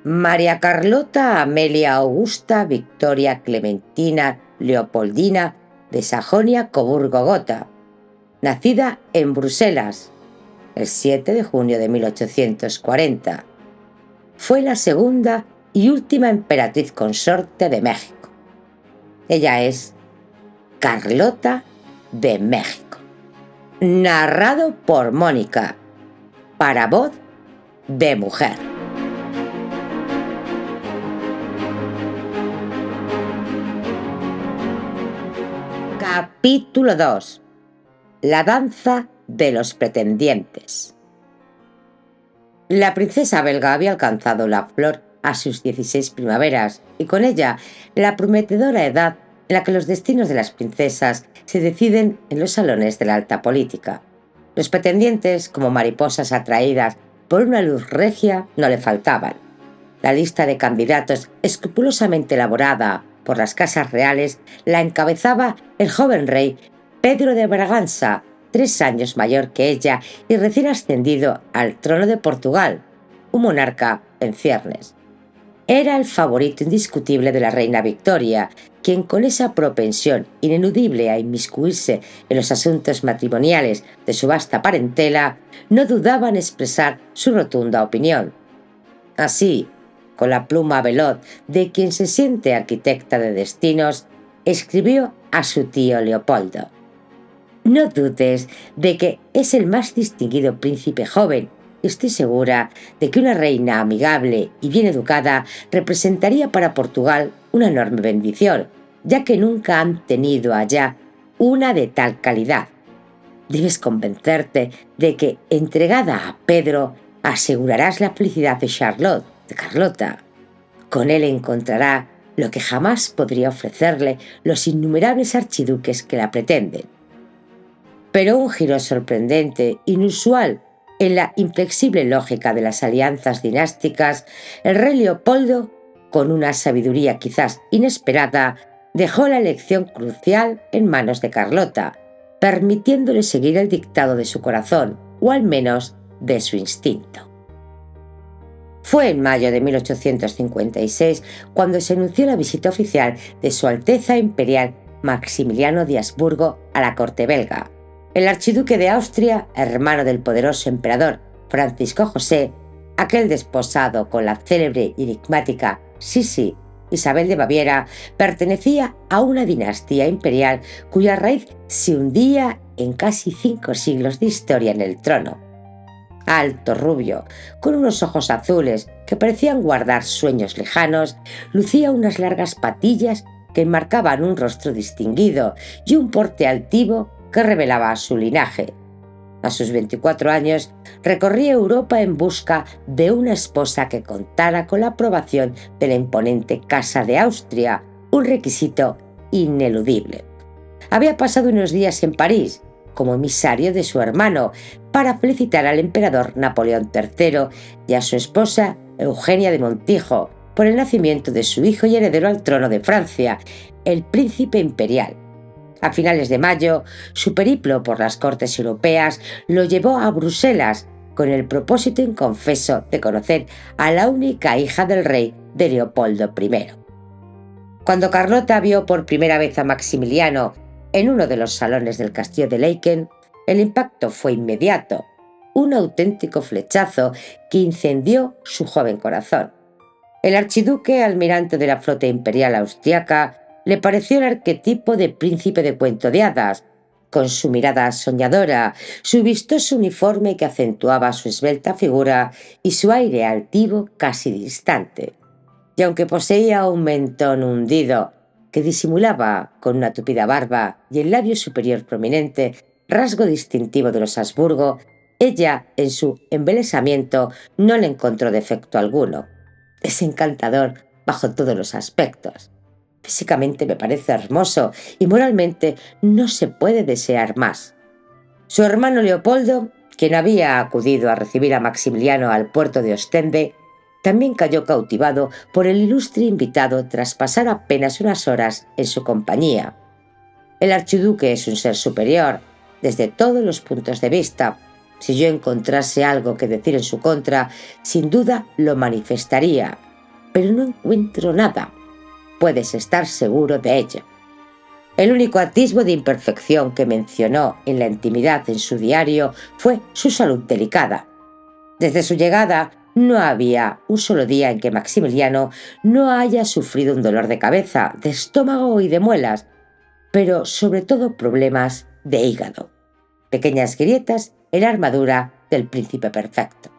María Carlota Amelia Augusta Victoria Clementina Leopoldina de Sajonia-Coburgo-Gotha, nacida en Bruselas el 7 de junio de 1840. Fue la segunda y última emperatriz consorte de México. Ella es Carlota de México. Narrado por Mónica, para voz de mujer. Capítulo 2. La danza de los pretendientes. La princesa belga había alcanzado la flor a sus 16 primaveras y con ella la prometedora edad en la que los destinos de las princesas se deciden en los salones de la alta política. Los pretendientes, como mariposas atraídas por una luz regia, no le faltaban. La lista de candidatos, escrupulosamente elaborada por las casas reales, la encabezaba el joven rey Pedro de Braganza, 3 años mayor que ella y recién ascendido al trono de Portugal, un monarca en ciernes. Era el favorito indiscutible de la reina Victoria, quien con esa propensión ineludible a inmiscuirse en los asuntos matrimoniales de su vasta parentela, no dudaba en expresar su rotunda opinión. Así, con la pluma veloz de quien se siente arquitecta de destinos, escribió a su tío Leopoldo: «No dudes de que es el más distinguido príncipe joven. Estoy segura de que una reina amigable y bien educada representaría para Portugal una enorme bendición, ya que nunca han tenido allá una de tal calidad. Debes convencerte de que, entregada a Pedro, asegurarás la felicidad de Charlotte, de Carlota. Con él encontrará lo que jamás podría ofrecerle los innumerables archiduques que la pretenden». Pero un giro sorprendente, inusual en la inflexible lógica de las alianzas dinásticas, el rey Leopoldo, con una sabiduría quizás inesperada, dejó la elección crucial en manos de Carlota, permitiéndole seguir el dictado de su corazón, o al menos de su instinto. Fue en mayo de 1856 cuando se anunció la visita oficial de Su Alteza Imperial Maximiliano de Habsburgo a la corte belga. El archiduque de Austria, hermano del poderoso emperador Francisco José, aquel desposado con la célebre y enigmática Sisi Isabel de Baviera, pertenecía a una dinastía imperial cuya raíz se hundía en casi 5 siglos de historia en el trono. Alto, rubio, con unos ojos azules que parecían guardar sueños lejanos, lucía unas largas patillas que enmarcaban un rostro distinguido y un porte altivo que revelaba su linaje. A sus 24 años recorría Europa en busca de una esposa que contara con la aprobación de la imponente Casa de Austria, un requisito ineludible. Había pasado unos días en París como emisario de su hermano para felicitar al emperador Napoleón III y a su esposa Eugenia de Montijo por el nacimiento de su hijo y heredero al trono de Francia, el príncipe imperial. A finales de mayo, su periplo por las cortes europeas lo llevó a Bruselas con el propósito inconfeso de conocer a la única hija del rey de Leopoldo I. Cuando Carlota vio por primera vez a Maximiliano en uno de los salones del castillo de Laeken, el impacto fue inmediato, un auténtico flechazo que incendió su joven corazón. El archiduque, almirante de la flota imperial austriaca, le pareció el arquetipo de príncipe de cuento de hadas, con su mirada soñadora, su vistoso uniforme que acentuaba su esbelta figura y su aire altivo casi distante. Y aunque poseía un mentón hundido que disimulaba con una tupida barba y el labio superior prominente, rasgo distintivo de los Habsburgo, ella, en su embelesamiento, no le encontró defecto alguno. Es encantador bajo todos los aspectos. Físicamente me parece hermoso y moralmente no se puede desear más. Su hermano Leopoldo, quien había acudido a recibir a Maximiliano al puerto de Ostende, también cayó cautivado por el ilustre invitado tras pasar apenas unas horas en su compañía. El archiduque es un ser superior, desde todos los puntos de vista. Si yo encontrase algo que decir en su contra, sin duda lo manifestaría. pero no encuentro nada. Puedes estar seguro de ello. El único atisbo de imperfección que mencionó en la intimidad en su diario fue su salud delicada. Desde su llegada, no había un solo día en que Maximiliano no haya sufrido un dolor de cabeza, de estómago y de muelas, pero sobre todo problemas de hígado. Pequeñas grietas en la armadura del príncipe perfecto.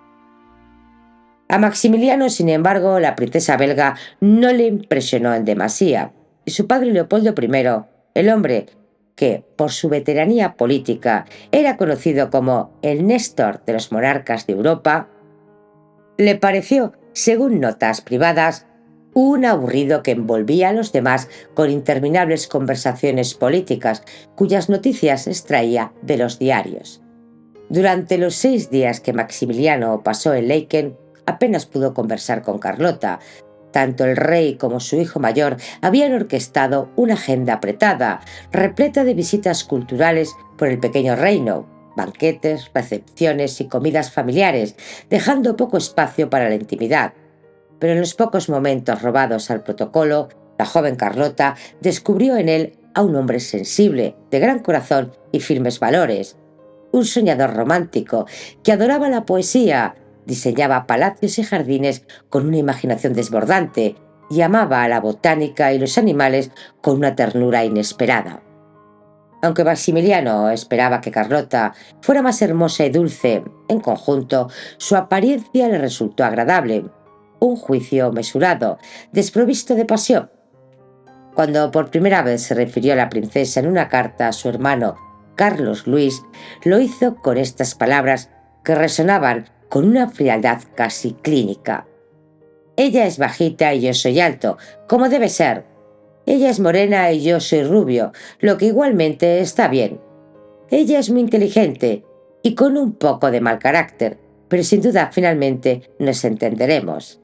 A Maximiliano, sin embargo, la princesa belga no le impresionó en demasía, y su padre Leopoldo I, el hombre que, por su veteranía política, era conocido como el Néstor de los monarcas de Europa, le pareció, según notas privadas, un aburrido que envolvía a los demás con interminables conversaciones políticas, cuyas noticias extraía de los diarios. Durante los 6 días que Maximiliano pasó en Laeken, apenas pudo conversar con Carlota. Tanto el rey como su hijo mayor habían orquestado una agenda apretada, repleta de visitas culturales por el pequeño reino, banquetes, recepciones y comidas familiares, dejando poco espacio para la intimidad. Pero en los pocos momentos robados al protocolo, la joven Carlota descubrió en él a un hombre sensible, de gran corazón y firmes valores. Un soñador romántico que adoraba la poesía, diseñaba palacios y jardines con una imaginación desbordante y amaba a la botánica y los animales con una ternura inesperada. Aunque Maximiliano esperaba que Carlota fuera más hermosa y dulce, en conjunto, su apariencia le resultó agradable, un juicio mesurado, desprovisto de pasión. Cuando por primera vez se refirió a la princesa en una carta a su hermano Carlos Luis, lo hizo con estas palabras que resonaban con una frialdad casi clínica. Ella es bajita y yo soy alto, como debe ser. Ella es morena y yo soy rubio, lo que igualmente está bien. Ella es muy inteligente y con un poco de mal carácter, pero sin duda finalmente nos entenderemos.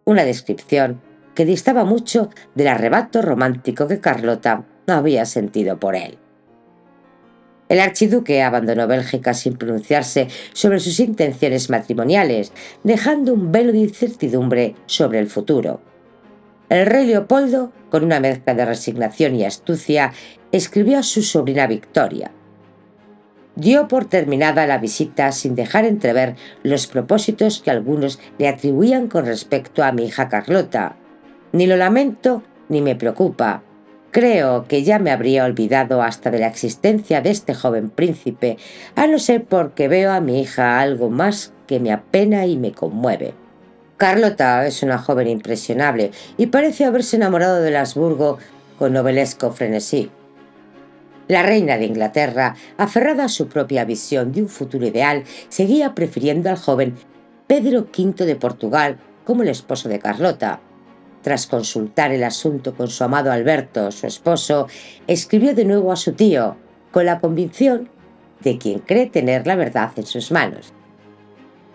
Una descripción que distaba mucho del arrebato romántico que Carlota había sentido por él. El archiduque abandonó Bélgica sin pronunciarse sobre sus intenciones matrimoniales, dejando un velo de incertidumbre sobre el futuro. El rey Leopoldo, con una mezcla de resignación y astucia, escribió a su sobrina Victoria. Dio por terminada la visita sin dejar entrever los propósitos que algunos le atribuían con respecto a mi hija Carlota. Ni lo lamento ni me preocupa. Creo que ya me habría olvidado hasta de la existencia de este joven príncipe, a no ser porque veo a mi hija algo más que me apena y me conmueve. Carlota es una joven impresionable y parece haberse enamorado del Habsburgo con novelesco frenesí. La reina de Inglaterra, aferrada a su propia visión de un futuro ideal, seguía prefiriendo al joven Pedro V de Portugal como el esposo de Carlota. Tras consultar el asunto con su amado Alberto, su esposo, escribió de nuevo a su tío, con la convicción de quien cree tener la verdad en sus manos.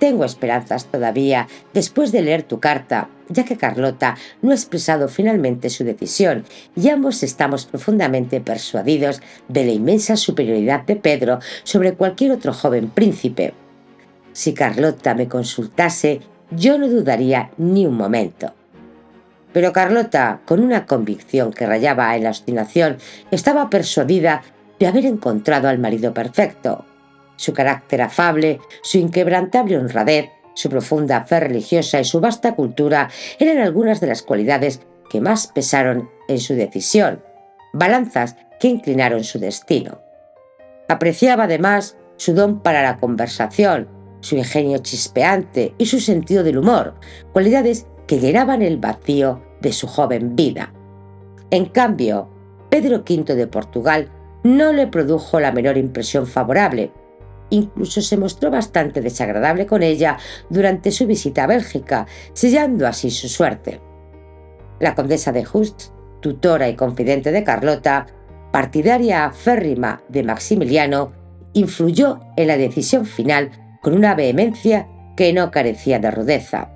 Tengo esperanzas todavía después de leer tu carta, ya que Carlota no ha expresado finalmente su decisión y ambos estamos profundamente persuadidos de la inmensa superioridad de Pedro sobre cualquier otro joven príncipe. Si Carlota me consultase, yo no dudaría ni un momento. Pero Carlota, con una convicción que rayaba en la obstinación, estaba persuadida de haber encontrado al marido perfecto. Su carácter afable, su inquebrantable honradez, su profunda fe religiosa y su vasta cultura eran algunas de las cualidades que más pesaron en su decisión, balanzas que inclinaron su destino. Apreciaba además su don para la conversación, su ingenio chispeante y su sentido del humor, cualidades que llenaban el vacío de su joven vida. En cambio, Pedro V de Portugal no le produjo la menor impresión favorable. Incluso se mostró bastante desagradable con ella durante su visita a Bélgica, sellando así su suerte. La condesa de Hust, tutora y confidente de Carlota, partidaria aférrima de Maximiliano, influyó en la decisión final con una vehemencia que no carecía de rudeza.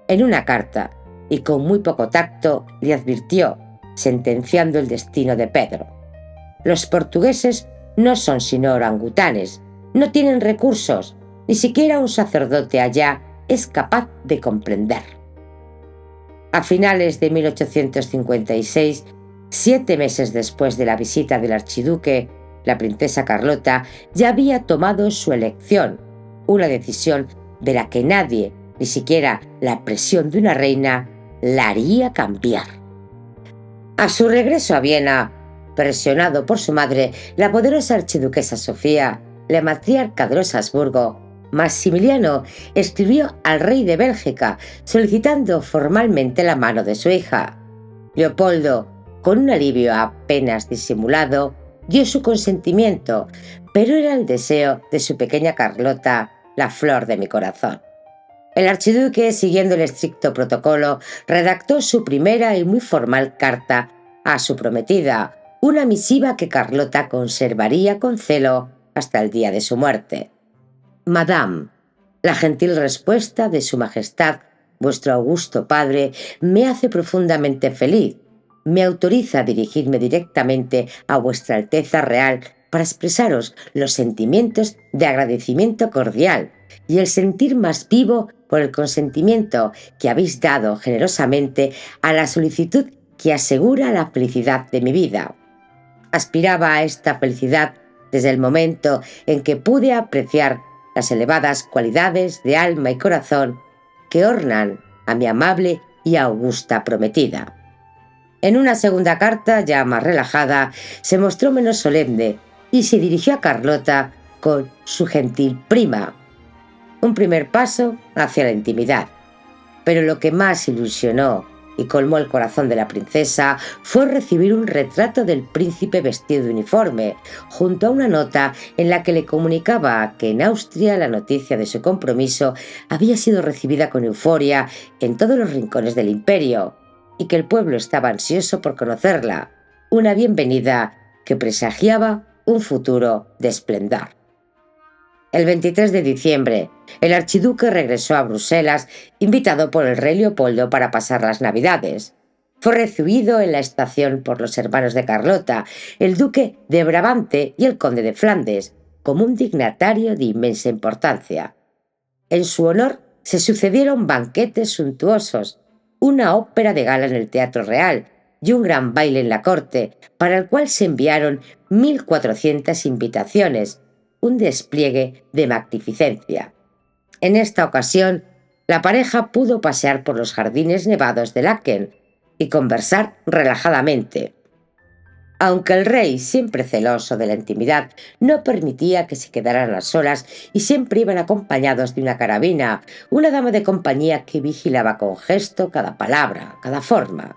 En una carta, y con muy poco tacto, le advirtió, sentenciando el destino de Pedro: los portugueses no son sino orangutanes, no tienen recursos, ni siquiera un sacerdote allá es capaz de comprender. A finales de 1856, 7 meses después de la visita del archiduque, la princesa Carlota ya había tomado su elección, una decisión de la que nadie, ni siquiera la presión de una reina, la haría cambiar. A su regreso a Viena, presionado por su madre, la poderosa archiduquesa Sofía, la matriarca de los Habsburgo, Maximiliano escribió al rey de Bélgica solicitando formalmente la mano de su hija. Leopoldo, con un alivio apenas disimulado, dio su consentimiento, pero era el deseo de su pequeña Carlota la flor de mi corazón. El archiduque, siguiendo el estricto protocolo, redactó su primera y muy formal carta a su prometida, una misiva que Carlota conservaría con celo hasta el día de su muerte. Madame, la gentil respuesta de Su Majestad, vuestro augusto padre, me hace profundamente feliz. Me autoriza a dirigirme directamente a vuestra Alteza Real para expresaros los sentimientos de agradecimiento cordial y el sentir más vivo por el consentimiento que habéis dado generosamente a la solicitud que asegura la felicidad de mi vida. Aspiraba a esta felicidad desde el momento en que pude apreciar las elevadas cualidades de alma y corazón que ornan a mi amable y augusta prometida. En una segunda carta, ya más relajada, se mostró menos solemne y se dirigió a Carlota con su gentil prima. Un primer paso hacia la intimidad. Pero lo que más ilusionó y colmó el corazón de la princesa fue recibir un retrato del príncipe vestido de uniforme, junto a una nota en la que le comunicaba que en Austria la noticia de su compromiso había sido recibida con euforia en todos los rincones del imperio, y que el pueblo estaba ansioso por conocerla, una bienvenida que presagiaba un futuro de esplendor. El 23 de diciembre, el archiduque regresó a Bruselas, invitado por el rey Leopoldo para pasar las Navidades. Fue recibido en la estación por los hermanos de Carlota, el duque de Brabante y el conde de Flandes, como un dignatario de inmensa importancia. En su honor se sucedieron banquetes suntuosos, una ópera de gala en el Teatro Real y un gran baile en la corte, para el cual se enviaron 1.400 invitaciones, un despliegue de magnificencia. En esta ocasión, la pareja pudo pasear por los jardines nevados de Laeken y conversar relajadamente. Aunque el rey, siempre celoso de la intimidad, no permitía que se quedaran a solas y siempre iban acompañados de una carabina, una dama de compañía que vigilaba con gesto cada palabra, cada forma.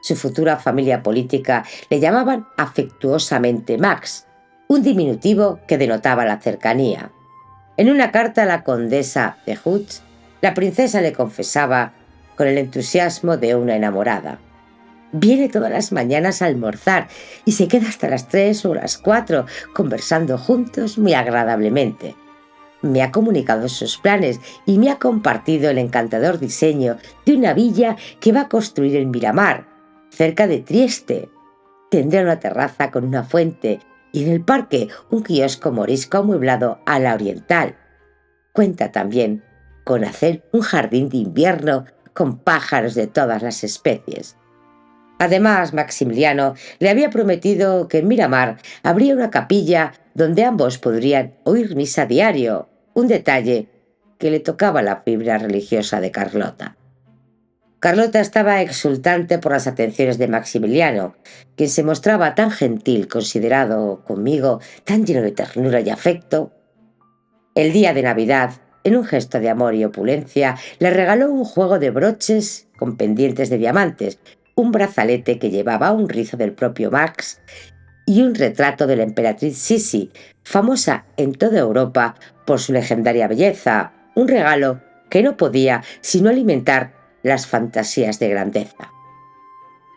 Su futura familia política le llamaban afectuosamente Max, un diminutivo que denotaba la cercanía. En una carta a la condesa de Hutz, la princesa le confesaba, con el entusiasmo de una enamorada: viene todas las mañanas a almorzar y se queda hasta las 3 o las 4 conversando juntos muy agradablemente. Me ha comunicado sus planes y me ha compartido el encantador diseño de una villa que va a construir en Miramar, cerca de Trieste. Tendrá una terraza con una fuente y en el parque un kiosco morisco amueblado a la oriental. Cuenta también con hacer un jardín de invierno con pájaros de todas las especies. Además, Maximiliano le había prometido que en Miramar habría una capilla donde ambos podrían oír misa diario, un detalle que le tocaba la fibra religiosa de Carlota. Carlota estaba exultante por las atenciones de Maximiliano, quien se mostraba tan gentil, considerado conmigo, tan lleno de ternura y afecto. El día de Navidad, en un gesto de amor y opulencia, le regaló un juego de broches con pendientes de diamantes, un brazalete que llevaba un rizo del propio Max y un retrato de la emperatriz Sisi, famosa en toda Europa por su legendaria belleza, un regalo que no podía sino alimentar las fantasías de grandeza.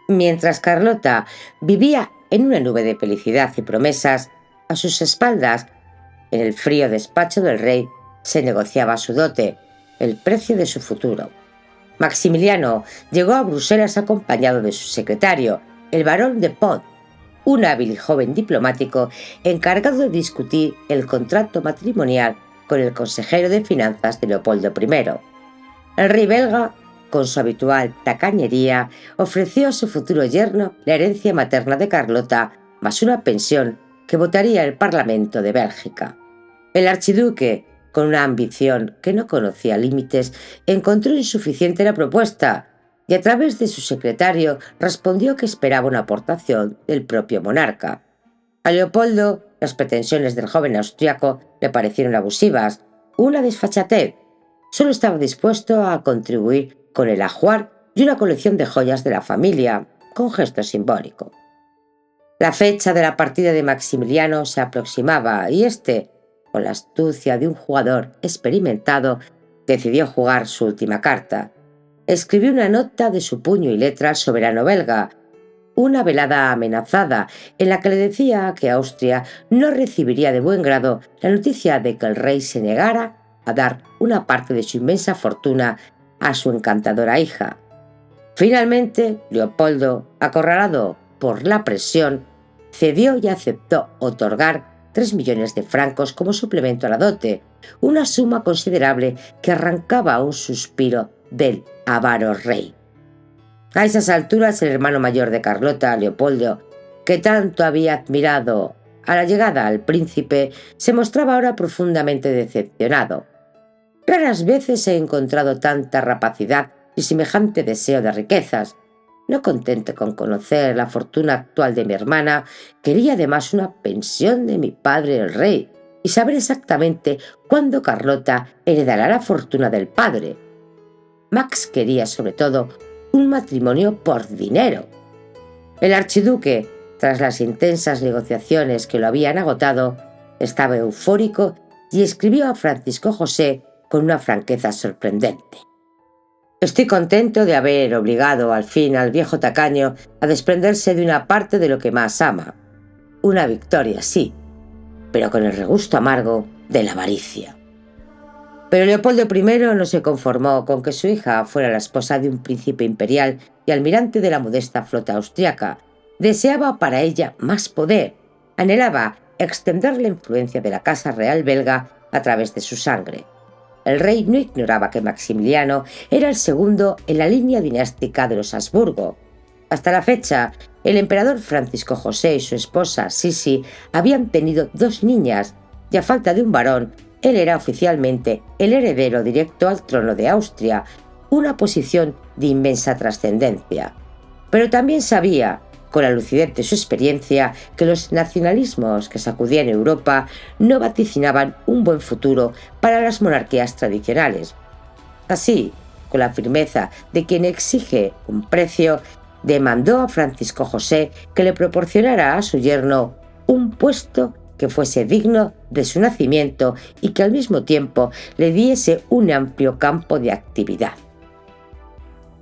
Mientras Carlota vivía en una nube de felicidad y promesas, a sus espaldas, en el frío despacho del rey, se negociaba su dote, el precio de su futuro. Maximiliano llegó a Bruselas acompañado de su secretario, el barón de Pont, un hábil y joven diplomático encargado de discutir el contrato matrimonial con el consejero de finanzas de Leopoldo I. El rey belga con su habitual tacañería, ofreció a su futuro yerno la herencia materna de Carlota, más una pensión que votaría el Parlamento de Bélgica. El archiduque, con una ambición que no conocía límites, encontró insuficiente la propuesta y a través de su secretario respondió que esperaba una aportación del propio monarca. A Leopoldo, las pretensiones del joven austriaco le parecieron abusivas, una desfachatez. Solo estaba dispuesto a contribuir con el ajuar y una colección de joyas de la familia, con gesto simbólico. La fecha de la partida de Maximiliano se aproximaba y éste, con la astucia de un jugador experimentado, decidió jugar su última carta. Escribió una nota de su puño y letra al soberano belga, una velada amenazada en la que le decía que Austria no recibiría de buen grado la noticia de que el rey se negara a dar una parte de su inmensa fortuna a su encantadora hija. Finalmente, Leopoldo, acorralado por la presión, cedió y aceptó otorgar 3 millones de francos como suplemento a la dote, una suma considerable que arrancaba un suspiro del avaro rey. A esas alturas, el hermano mayor de Carlota, Leopoldo, que tanto había admirado a la llegada al príncipe, se mostraba ahora profundamente decepcionado. Raras veces he encontrado tanta rapacidad y semejante deseo de riquezas. No contento con conocer la fortuna actual de mi hermana, quería además una pensión de mi padre el rey y saber exactamente cuándo Carlota heredará la fortuna del padre. Max quería sobre todo un matrimonio por dinero. El archiduque, tras las intensas negociaciones que lo habían agotado, estaba eufórico y escribió a Francisco José con una franqueza sorprendente. Estoy contento de haber obligado al fin al viejo tacaño a desprenderse de una parte de lo que más ama. Una victoria, sí, pero con el regusto amargo de la avaricia. Pero Leopoldo I no se conformó con que su hija fuera la esposa de un príncipe imperial y almirante de la modesta flota austriaca. Deseaba para ella más poder. Anhelaba extender la influencia de la Casa Real belga a través de su sangre. El rey no ignoraba que Maximiliano era el segundo en la línea dinástica de los Habsburgo. Hasta la fecha, el emperador Francisco José y su esposa Sisi habían tenido 2 niñas, y a falta de un varón, él era oficialmente el heredero directo al trono de Austria, una posición de inmensa trascendencia. Pero también sabía, con la lucidez de su experiencia, que los nacionalismos que sacudían Europa no vaticinaban un buen futuro para las monarquías tradicionales. Así, con la firmeza de quien exige un precio, demandó a Francisco José que le proporcionara a su yerno un puesto que fuese digno de su nacimiento y que al mismo tiempo le diese un amplio campo de actividad.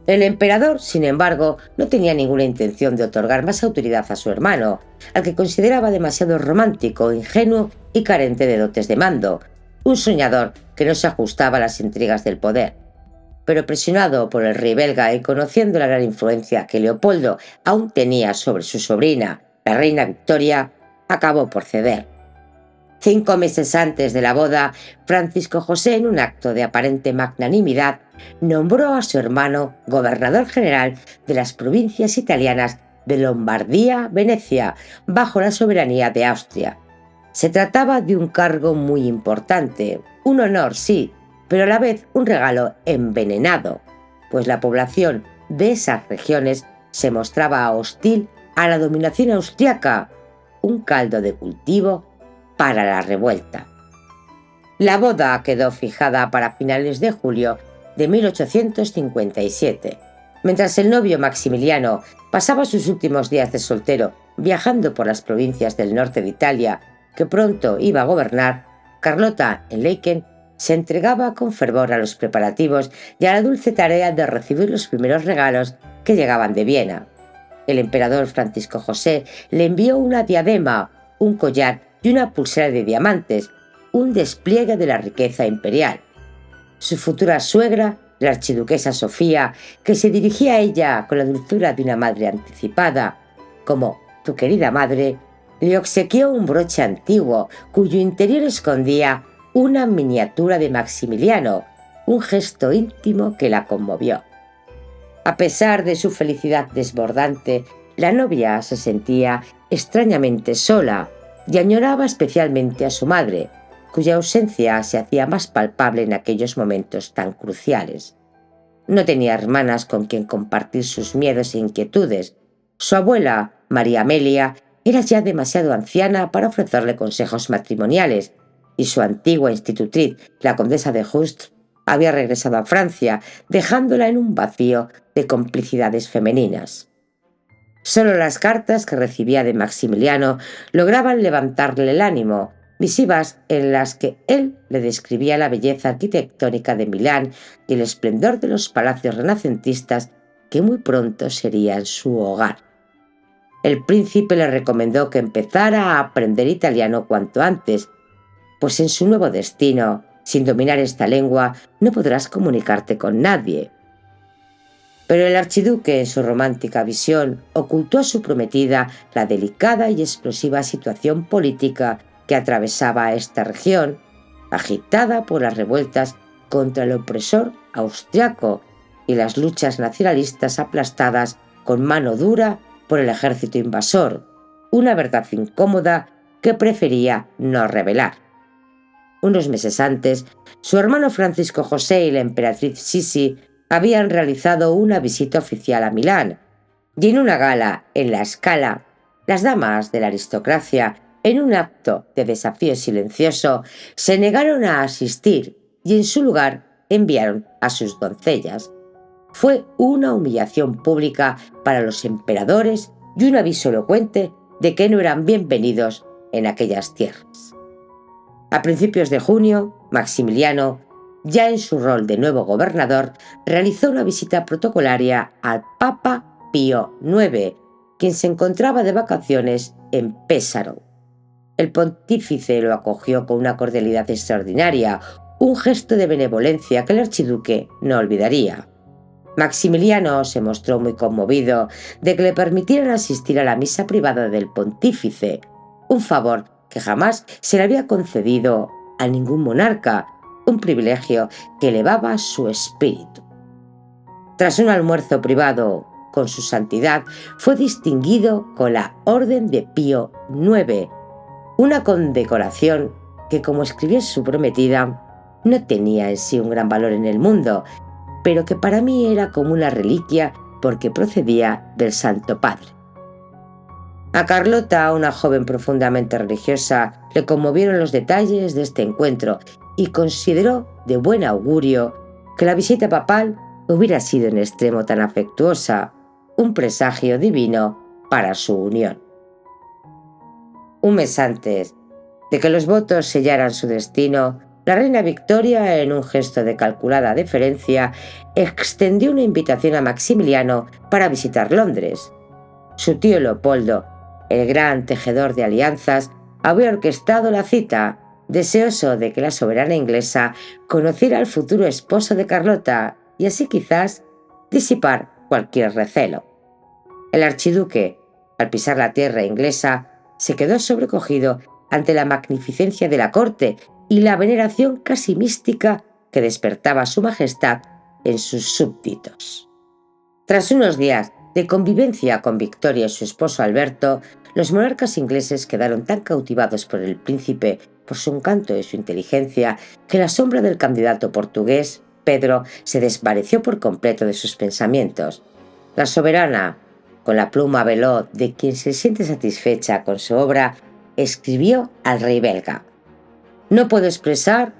El emperador, sin embargo, no tenía ninguna intención de otorgar más autoridad a su hermano, al que consideraba demasiado romántico, ingenuo y carente de dotes de mando, un soñador que no se ajustaba a las intrigas del poder. Pero presionado por el rey belga y conociendo la gran influencia que Leopoldo aún tenía sobre su sobrina, la reina Victoria, acabó por ceder. 5 meses antes de la boda, Francisco José, en un acto de aparente magnanimidad, nombró a su hermano gobernador general de las provincias italianas de Lombardía-Venecia, bajo la soberanía de Austria. Se trataba de un cargo muy importante, un honor, sí, pero a la vez un regalo envenenado, pues la población de esas regiones se mostraba hostil a la dominación austriaca, un caldo de cultivo para la revuelta. La boda quedó fijada para finales de julio de 1857. Mientras el novio Maximiliano pasaba sus últimos días de soltero viajando por las provincias del norte de Italia, que pronto iba a gobernar, Carlota, en Laeken, se entregaba con fervor a los preparativos y a la dulce tarea de recibir los primeros regalos que llegaban de Viena. El emperador Francisco José le envió una diadema, un collar y una pulsera de diamantes, un despliegue de la riqueza imperial. Su futura suegra, la archiduquesa Sofía, que se dirigía a ella con la dulzura de una madre anticipada, como «tu querida madre», le obsequió un broche antiguo cuyo interior escondía una miniatura de Maximiliano, un gesto íntimo que la conmovió. A pesar de su felicidad desbordante, la novia se sentía extrañamente sola y añoraba especialmente a su madre, cuya ausencia se hacía más palpable en aquellos momentos tan cruciales. No tenía hermanas con quien compartir sus miedos e inquietudes. Su abuela, María Amelia, era ya demasiado anciana para ofrecerle consejos matrimoniales, y su antigua institutriz, la condesa de Just, había regresado a Francia, dejándola en un vacío de complicidades femeninas. Solo las cartas que recibía de Maximiliano lograban levantarle el ánimo, misivas en las que él le describía la belleza arquitectónica de Milán y el esplendor de los palacios renacentistas que muy pronto serían su hogar. El príncipe le recomendó que empezara a aprender italiano cuanto antes, pues en su nuevo destino, sin dominar esta lengua, no podrás comunicarte con nadie. Pero el archiduque, en su romántica visión, ocultó a su prometida la delicada y explosiva situación política que atravesaba esta región, agitada por las revueltas contra el opresor austriaco y las luchas nacionalistas aplastadas con mano dura por el ejército invasor, una verdad incómoda que prefería no revelar. Unos meses antes, su hermano Francisco José y la emperatriz Sisi habían realizado una visita oficial a Milán, y en una gala en la Scala, las damas de la aristocracia, en un acto de desafío silencioso, se negaron a asistir y en su lugar enviaron a sus doncellas. Fue una humillación pública para los emperadores y un aviso elocuente de que no eran bienvenidos en aquellas tierras. A principios de junio, Maximiliano, ya en su rol de nuevo gobernador, realizó una visita protocolaria al Papa Pío IX, quien se encontraba de vacaciones en Pésaro. El pontífice lo acogió con una cordialidad extraordinaria, un gesto de benevolencia que el archiduque no olvidaría. Maximiliano se mostró muy conmovido de que le permitieran asistir a la misa privada del pontífice, un favor que jamás se le había concedido a ningún monarca, un privilegio que elevaba su espíritu. Tras un almuerzo privado con su santidad, fue distinguido con la Orden de Pío IX, una condecoración que, como escribió su prometida, no tenía en sí un gran valor en el mundo, pero que para mí era como una reliquia porque procedía del Santo Padre. A Carlota, una joven profundamente religiosa, le conmovieron los detalles de este encuentro y consideró de buen augurio que la visita papal hubiera sido en extremo tan afectuosa, un presagio divino para su unión. Un mes antes de que los votos sellaran su destino, la reina Victoria, en un gesto de calculada deferencia, extendió una invitación a Maximiliano para visitar Londres. Su tío Leopoldo, el gran tejedor de alianzas, había orquestado la cita, deseoso de que la soberana inglesa conociera al futuro esposo de Carlota y así quizás disipar cualquier recelo. El archiduque, al pisar la tierra inglesa, se quedó sobrecogido ante la magnificencia de la corte y la veneración casi mística que despertaba su majestad en sus súbditos. Tras unos días de convivencia con Victoria y su esposo Alberto, los monarcas ingleses quedaron tan cautivados por el príncipe, por su encanto y su inteligencia, que la sombra del candidato portugués, Pedro, se desvaneció por completo de sus pensamientos. La soberana, con la pluma veloz de quien se siente satisfecha con su obra, escribió al rey belga: «No puedo expresar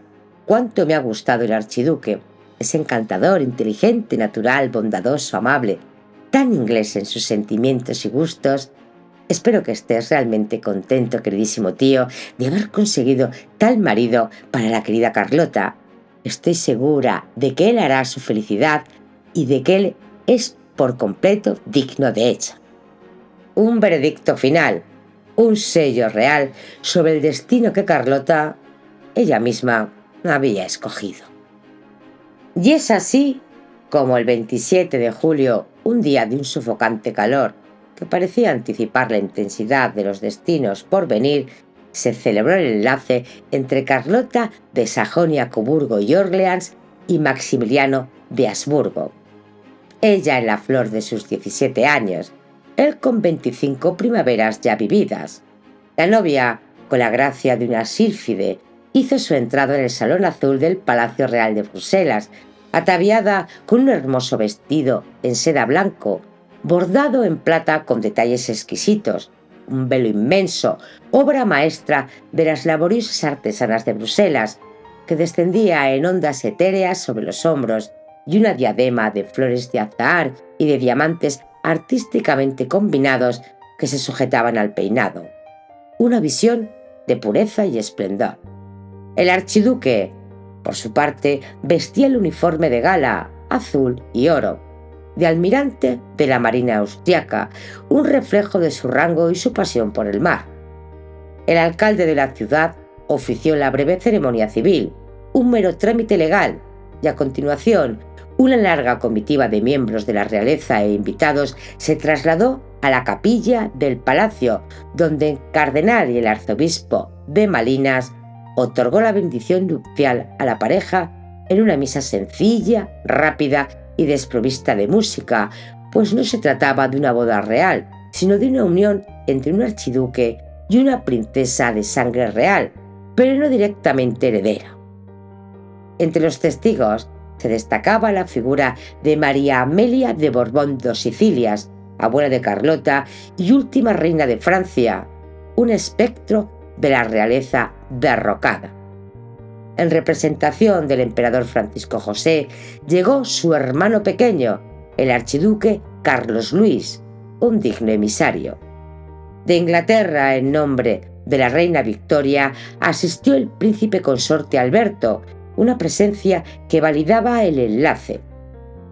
cuánto me ha gustado el archiduque. Es encantador, inteligente, natural, bondadoso, amable, tan inglés en sus sentimientos y gustos. Espero que estés realmente contento, queridísimo tío, de haber conseguido tal marido para la querida Carlota. Estoy segura de que él hará su felicidad y de que él es por completo digno de ella». Un veredicto final, un sello real sobre el destino que Carlota, ella misma, había escogido. Y es así como el 27 de julio, un día de un sofocante calor que parecía anticipar la intensidad de los destinos por venir, se celebró el enlace entre Carlota de Sajonia-Coburgo y Orleans y Maximiliano de Habsburgo. ella en la flor de sus 17 años, él con 25 primaveras ya vividas. La novia, con la gracia de una sílfide, hizo su entrada en el Salón Azul del Palacio Real de Bruselas, ataviada con un hermoso vestido en seda blanco, bordado en plata con detalles exquisitos, un velo inmenso, obra maestra de las laboriosas artesanas de Bruselas, que descendía en ondas etéreas sobre los hombros, y una diadema de flores de azahar y de diamantes artísticamente combinados que se sujetaban al peinado. Una visión de pureza y esplendor. El archiduque, por su parte, vestía el uniforme de gala, azul y oro, de almirante de la marina austriaca, un reflejo de su rango y su pasión por el mar. El alcalde de la ciudad ofició la breve ceremonia civil, un mero trámite legal, y a continuación, una larga comitiva de miembros de la realeza e invitados se trasladó a la capilla del palacio, donde el cardenal y el arzobispo de Malinas otorgó la bendición nupcial a la pareja en una misa sencilla, rápida y desprovista de música, pues no se trataba de una boda real, sino de una unión entre un archiduque y una princesa de sangre real, pero no directamente heredera. Entre los testigos se destacaba la figura de María Amelia de Borbón dos Sicilias, abuela de Carlota y última reina de Francia, un espectro de la realeza derrocada. En representación del emperador Francisco José llegó su hermano pequeño, el archiduque Carlos Luis, un digno emisario. De Inglaterra, en nombre de la reina Victoria, asistió el príncipe consorte Alberto, una presencia que validaba el enlace.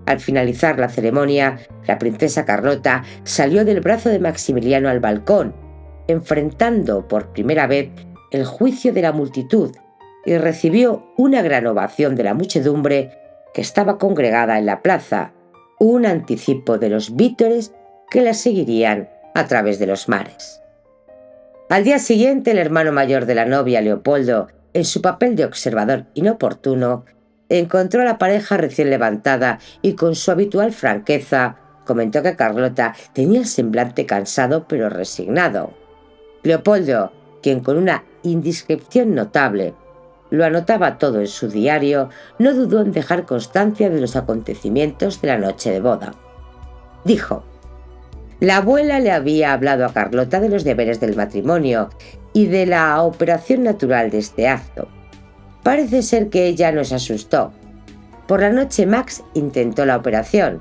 Al finalizar la ceremonia, la princesa Carlota salió del brazo de Maximiliano al balcón, enfrentando por primera vez el juicio de la multitud, y recibió una gran ovación de la muchedumbre que estaba congregada en la plaza, un anticipo de los vítores que la seguirían a través de los mares. Al día siguiente, el hermano mayor de la novia, Leopoldo, en su papel de observador inoportuno, encontró a la pareja recién levantada y con su habitual franqueza comentó que Carlota tenía el semblante cansado pero resignado. Leopoldo, quien con una indiscreción notable lo anotaba todo en su diario, no dudó en dejar constancia de los acontecimientos de la noche de boda. Dijo: la abuela le había hablado a Carlota de los deberes del matrimonio y de la operación natural de este acto. Parece ser que ella no se asustó. Por la noche Max intentó la operación.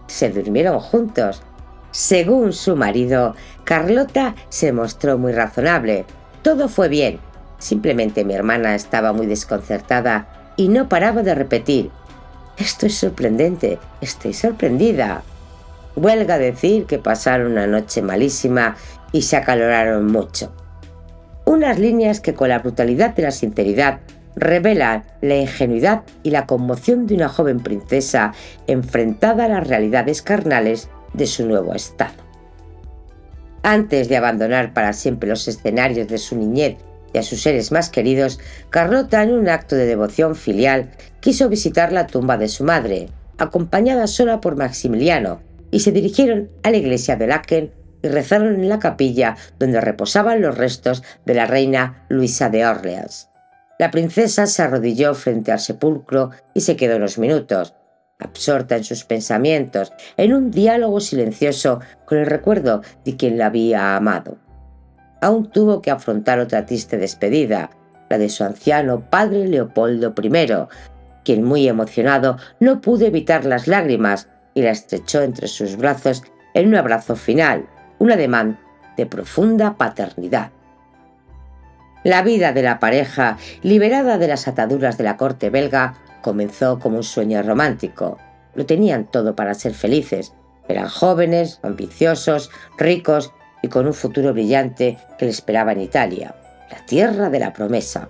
Se durmieron juntos. Según su marido, Carlota se mostró muy razonable. Todo fue bien. Simplemente mi hermana estaba muy desconcertada y no paraba de repetir: esto es sorprendente, estoy sorprendida. Huelga decir que pasaron una noche malísima y se acaloraron mucho. Unas líneas que con la brutalidad de la sinceridad revelan la ingenuidad y la conmoción de una joven princesa enfrentada a las realidades carnales de su nuevo estado. Antes de abandonar para siempre los escenarios de su niñez y a sus seres más queridos, Carlota, en un acto de devoción filial, quiso visitar la tumba de su madre, acompañada sola por Maximiliano, y se dirigieron a la iglesia de Laeken y rezaron en la capilla donde reposaban los restos de la reina Luisa de Orleans. La princesa se arrodilló frente al sepulcro y se quedó unos minutos, absorta en sus pensamientos, en un diálogo silencioso con el recuerdo de quien la había amado. Aún tuvo que afrontar otra triste despedida, la de su anciano padre Leopoldo I, quien, muy emocionado, no pudo evitar las lágrimas y la estrechó entre sus brazos en un abrazo final, un ademán de profunda paternidad. La vida de la pareja, liberada de las ataduras de la corte belga, comenzó como un sueño romántico. Lo tenían todo para ser felices. Eran jóvenes, ambiciosos, ricos y con un futuro brillante que le esperaba en Italia, la tierra de la promesa.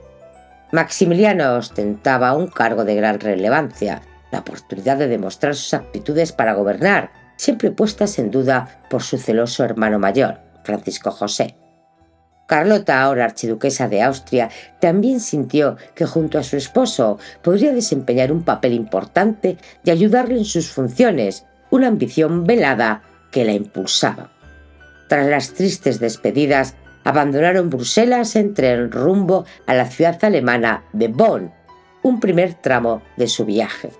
Maximiliano ostentaba un cargo de gran relevancia, la oportunidad de demostrar sus aptitudes para gobernar, siempre puestas en duda por su celoso hermano mayor, Francisco José. Carlota, ahora archiduquesa de Austria, también sintió que junto a su esposo podría desempeñar un papel importante y ayudarle en sus funciones, una ambición velada que la impulsaba. Tras las tristes despedidas, abandonaron Bruselas en tren rumbo a la ciudad alemana de Bonn, un primer tramo de su viaje.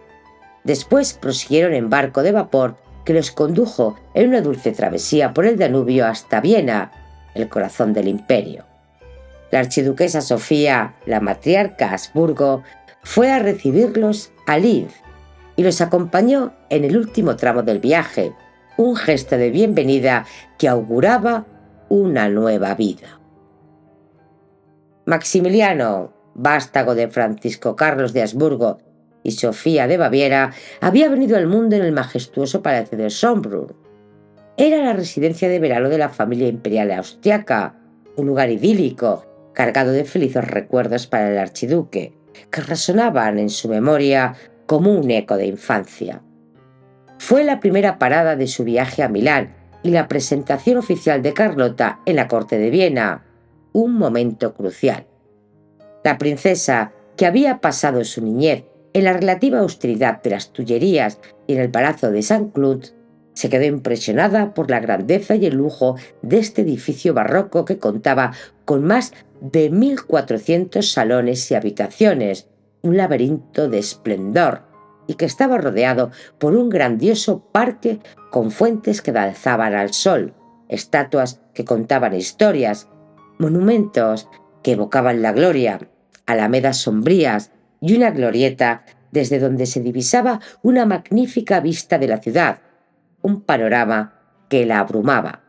Después prosiguieron en barco de vapor que los condujo en una dulce travesía por el Danubio hasta Viena, el corazón del imperio. La archiduquesa Sofía, la matriarca Habsburgo, fue a recibirlos a Linz y los acompañó en el último tramo del viaje, un gesto de bienvenida que auguraba una nueva vida. Maximiliano, vástago de Francisco Carlos de Habsburgo y Sofía de Baviera, había venido al mundo en el majestuoso palacio de Schönbrunn. Era la residencia de verano de la familia imperial austriaca, un lugar idílico, cargado de felices recuerdos para el archiduque, que resonaban en su memoria como un eco de infancia. Fue la primera parada de su viaje a Milán y la presentación oficial de Carlota en la corte de Viena, un momento crucial. La princesa, que había pasado su niñez en la relativa austeridad de las Tullerías y en el Palacio de Saint-Cloud, se quedó impresionada por la grandeza y el lujo de este edificio barroco que contaba con más de 1.400 salones y habitaciones, un laberinto de esplendor, y que estaba rodeado por un grandioso parque con fuentes que danzaban al sol, estatuas que contaban historias, monumentos que evocaban la gloria, alamedas sombrías y una glorieta desde donde se divisaba una magnífica vista de la ciudad, un panorama que la abrumaba.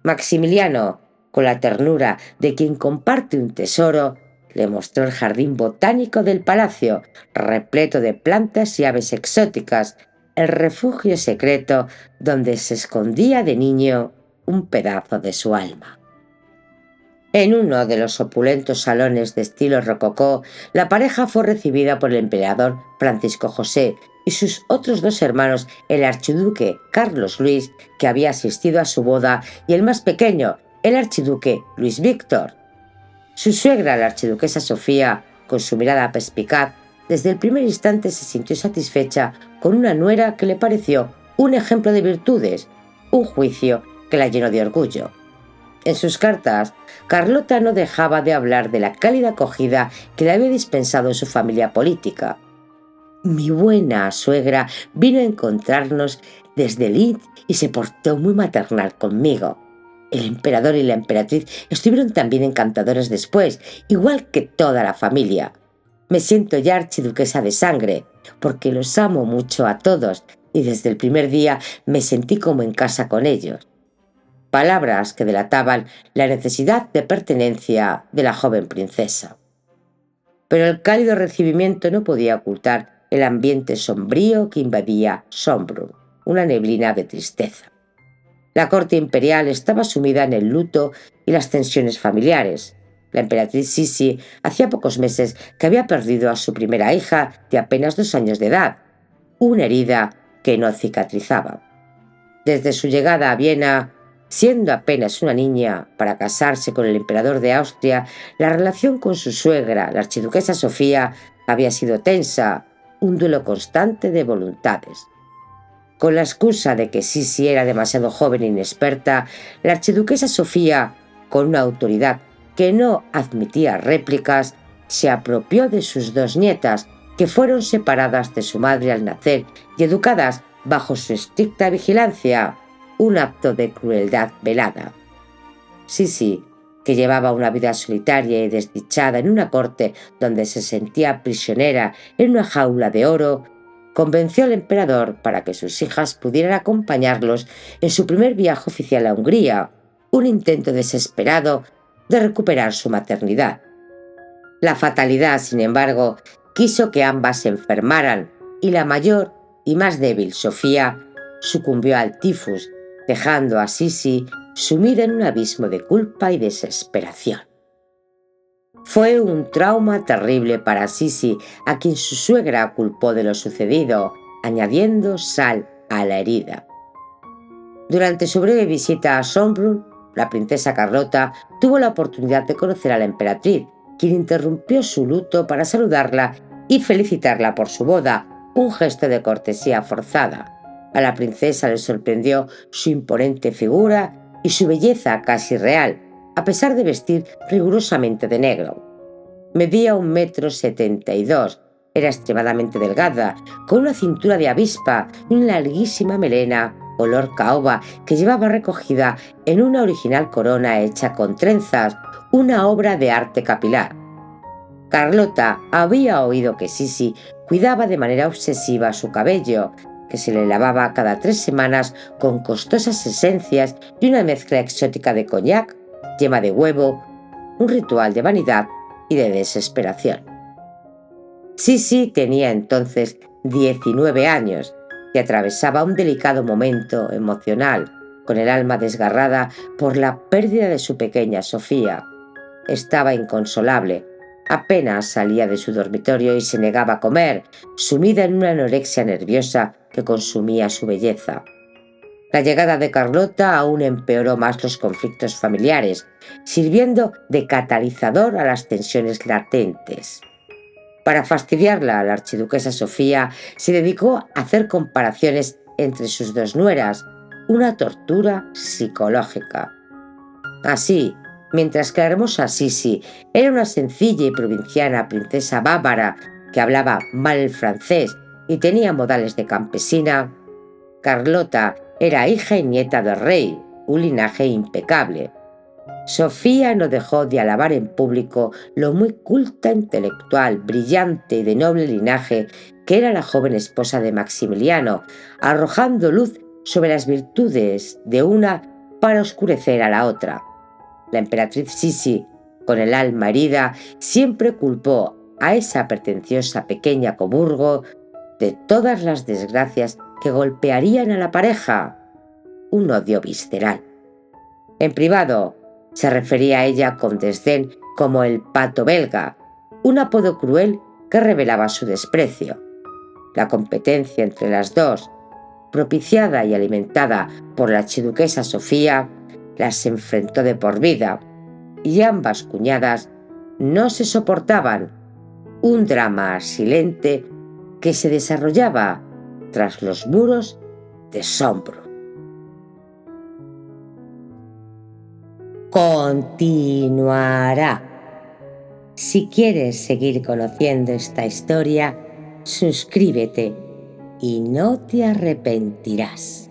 Maximiliano, con la ternura de quien comparte un tesoro, le mostró el jardín botánico del palacio, repleto de plantas y aves exóticas, el refugio secreto donde se escondía de niño un pedazo de su alma. En uno de los opulentos salones de estilo rococó, la pareja fue recibida por el emperador Francisco José y sus otros dos hermanos, el archiduque Carlos Luis, que había asistido a su boda, y el más pequeño, el archiduque Luis Víctor. Su suegra, la archiduquesa Sofía, con su mirada perspicaz, desde el primer instante se sintió satisfecha con una nuera que le pareció un ejemplo de virtudes, un juicio que la llenó de orgullo. En sus cartas, Carlota no dejaba de hablar de la cálida acogida que le había dispensado su familia política. Mi buena suegra vino a encontrarnos desde Linz y se portó muy maternal conmigo. El emperador y la emperatriz estuvieron también encantadores después, igual que toda la familia. Me siento ya archiduquesa de sangre, porque los amo mucho a todos y desde el primer día me sentí como en casa con ellos. Palabras que delataban la necesidad de pertenencia de la joven princesa. Pero el cálido recibimiento no podía ocultar el ambiente sombrío que invadía Schönbrunn, una neblina de tristeza. La corte imperial estaba sumida en el luto y las tensiones familiares. La emperatriz Sisi hacía pocos meses que había perdido a su primera hija de apenas 2 años de edad, una herida que no cicatrizaba. Desde su llegada a Viena, siendo apenas una niña para casarse con el emperador de Austria, la relación con su suegra, la archiduquesa Sofía, había sido tensa, un duelo constante de voluntades. Con la excusa de que Sisi era demasiado joven e inexperta, la archiduquesa Sofía, con una autoridad que no admitía réplicas, se apropió de sus 2 nietas, que fueron separadas de su madre al nacer y educadas bajo su estricta vigilancia, un acto de crueldad velada. Sisi, que llevaba una vida solitaria y desdichada en una corte donde se sentía prisionera en una jaula de oro, convenció al emperador para que sus hijas pudieran acompañarlos en su primer viaje oficial a Hungría, un intento desesperado de recuperar su maternidad. La fatalidad, sin embargo, quiso que ambas se enfermaran y la mayor y más débil, Sofía, sucumbió al tifus, dejando a Sisi sumida en un abismo de culpa y desesperación. Fue un trauma terrible para Sisi, a quien su suegra culpó de lo sucedido, añadiendo sal a la herida. Durante su breve visita a Schönbrunn, la princesa Carlota tuvo la oportunidad de conocer a la emperatriz, quien interrumpió su luto para saludarla y felicitarla por su boda, un gesto de cortesía forzada. A la princesa le sorprendió su imponente figura y su belleza casi real, a pesar de vestir rigurosamente de negro. Medía 1,72 m, era extremadamente delgada, con una cintura de avispa y una larguísima melena color caoba que llevaba recogida en una original corona hecha con trenzas, una obra de arte capilar. Carlota había oído que Sisi cuidaba de manera obsesiva su cabello, que se le lavaba cada 3 semanas con costosas esencias y una mezcla exótica de coñac, yema de huevo, un ritual de vanidad y de desesperación. Sisi tenía entonces 19 años y atravesaba un delicado momento emocional, con el alma desgarrada por la pérdida de su pequeña Sofía. Estaba inconsolable. Apenas salía de su dormitorio y se negaba a comer, sumida en una anorexia nerviosa que consumía su belleza. La llegada de Carlota aún empeoró más los conflictos familiares, sirviendo de catalizador a las tensiones latentes. Para fastidiarla, la archiduquesa Sofía se dedicó a hacer comparaciones entre sus dos nueras, una tortura psicológica. Así, mientras que la hermosa Sisi era una sencilla y provinciana princesa bávara que hablaba mal el francés y tenía modales de campesina, Carlota era hija y nieta del rey, un linaje impecable. Sofía no dejó de alabar en público lo muy culta, intelectual, brillante y de noble linaje que era la joven esposa de Maximiliano, arrojando luz sobre las virtudes de una para oscurecer a la otra. La emperatriz Sisi, con el alma herida, siempre culpó a esa pretenciosa pequeña Coburgo de todas las desgracias que golpearían a la pareja. Un odio visceral. En privado, se refería a ella con desdén como el pato belga, un apodo cruel que revelaba su desprecio. La competencia entre las dos, propiciada y alimentada por la archiduquesa Sofía, las enfrentó de por vida, y ambas cuñadas no se soportaban, un drama silente que se desarrollaba tras los muros de Sombro. Continuará. Si quieres seguir conociendo esta historia, suscríbete y no te arrepentirás.